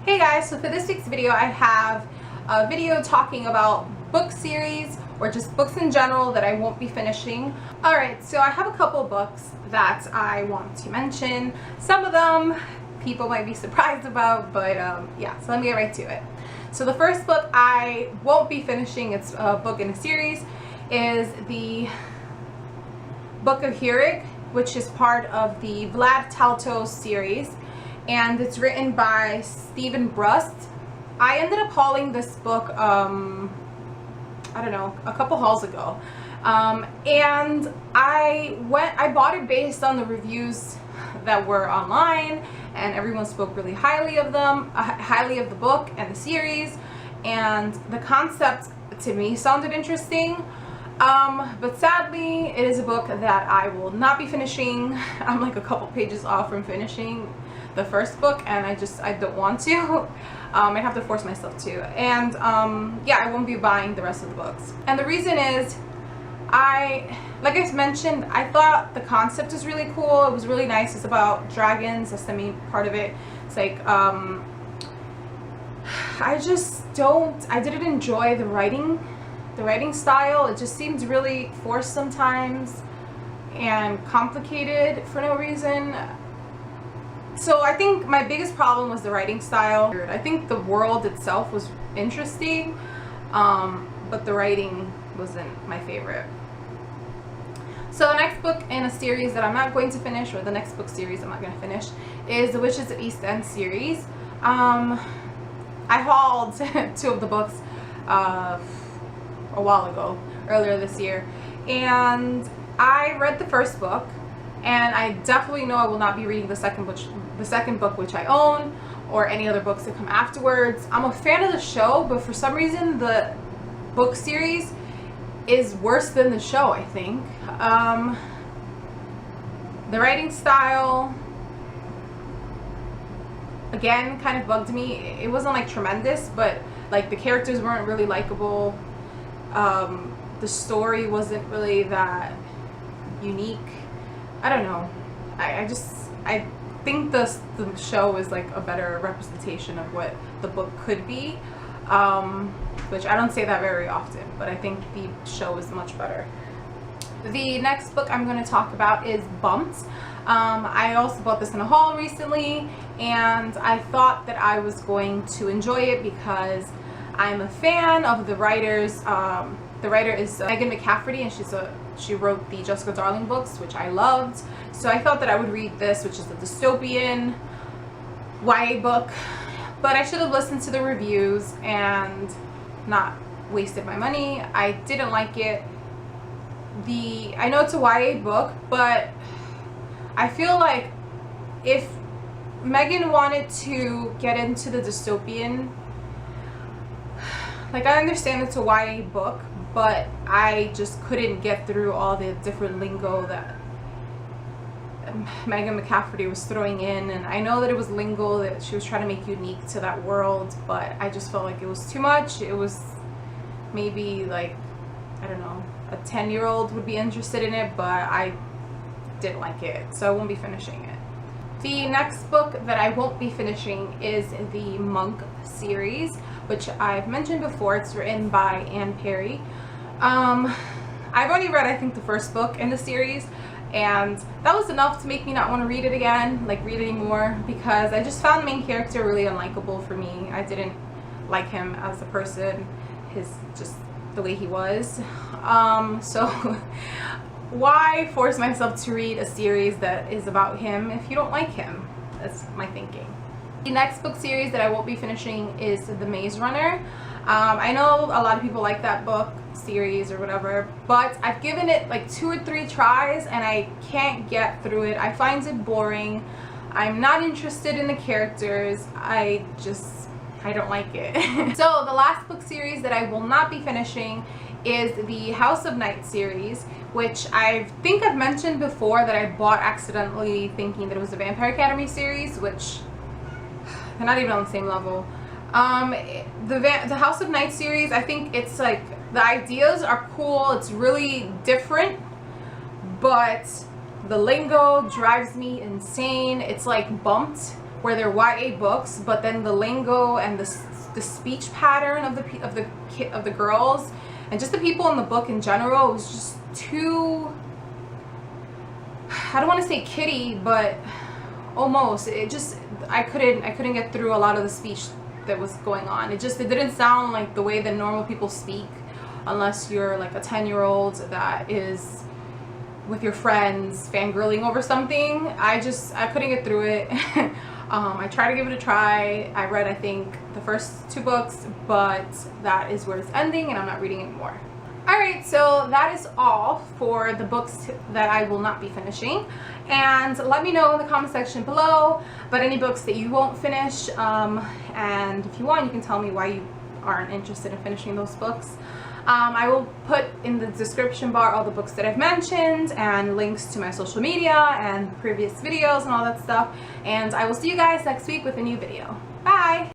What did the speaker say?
Hey guys, so for this week's video I have a video talking about book series or just books in general that I won't be finishing. Alright, so I have a couple books that I want to mention. Some of them people might be surprised about, but yeah, so let me get right to it. So the first book I won't be finishing, it's a book in a series, is the Book of Heric, which is part of the Vlad Tautos series, and it's written by Stephen Brust. I ended up hauling this book, I don't know, a couple hauls ago, and I bought it based on the reviews that were online, and everyone spoke really highly of them, highly of the book and the series, and the concept to me sounded interesting. But sadly, it is a book that I will not be finishing. I'm like a couple pages off from finishing the first book, and I don't want to. I have to force myself to. And yeah, I won't be buying the rest of the books. And the reason is, like I mentioned, I thought the concept was really cool. It was really nice. It's about dragons. That's the main part of it. It's like, I didn't enjoy the writing style. It just seemed really forced sometimes and complicated for no reason. So I think my biggest problem was the writing style. I think the world itself was interesting, but the writing wasn't my favorite. So the next book in a series that I'm not going to finish, or the next book series I'm not going to finish, is the Witches of East End series. I hauled two of the books a while ago, earlier this year, and I read the first book, and I definitely know I will not be reading the second book, which I own, or any other books that come afterwards. I'm a fan of the show, but for some reason the book series is worse than the show, I think. The writing style, again, kind of bugged me. It wasn't like tremendous, but like the characters weren't really likable. The story wasn't really that unique. I don't know. I think the show is like a better representation of what the book could be, which I don't say that very often, but I think the show is much better. The next book I'm going to talk about is Bumped. I also bought this in a haul recently, and I thought that I was going to enjoy it because I'm a fan of the writers. The writer is Megan McCafferty, and she wrote the Jessica Darling books, which I loved. So I thought that I would read this, which is a dystopian YA book. But I should have listened to the reviews and not wasted my money. I didn't like it. I know it's a YA book, but I feel like if Megan wanted to get into the dystopian, like, I understand it's a YA book, but I just couldn't get through all the different lingo that Megan McCafferty was throwing in. And I know that it was lingo that she was trying to make unique to that world, but I just felt like it was too much. It was maybe like, I don't know, a 10-year-old would be interested in it, but I didn't like it, so I won't be finishing it. The next book that I won't be finishing is the Monk series, which I've mentioned before. It's written by Anne Perry. I've only read, I think, the first book in the series, and that was enough to make me not want to read it again, like read anymore, because I just found the main character really unlikable for me. I didn't like him as a person, just the way he was. So why force myself to read a series that is about him if you don't like him? That's my thinking. The next book series that I won't be finishing is The Maze Runner. I know a lot of people like that book series or whatever, but I've given it like 2 or 3 tries and I can't get through it. I find it boring. I'm not interested in the characters. I don't like it. So the last book series that I will not be finishing is the House of Night series, which I think I've mentioned before that I bought accidentally thinking that it was a Vampire Academy series, which they're not even on the same level. The House of Night series, I think it's like, the ideas are cool, it's really different, but the lingo drives me insane. It's like Bumped, where they're YA books, but then the lingo and the speech pattern of the girls and just the people in the book in general was just too, I don't want to say kiddie, but almost. I couldn't get through a lot of the speech that was going on. It didn't sound like the way that normal people speak, unless you're like a 10-year-old that is with your friends fangirling over something. I couldn't get through it. I tried to give it a try. I read, I think, the first 2 books, but that is where it's ending and I'm not reading anymore. Alright, so that is all for the books that I will not be finishing. And let me know in the comment section below about any books that you won't finish. And if you want, you can tell me why you aren't interested in finishing those books. I will put in the description bar all the books that I've mentioned and links to my social media and previous videos and all that stuff. And I will see you guys next week with a new video. Bye!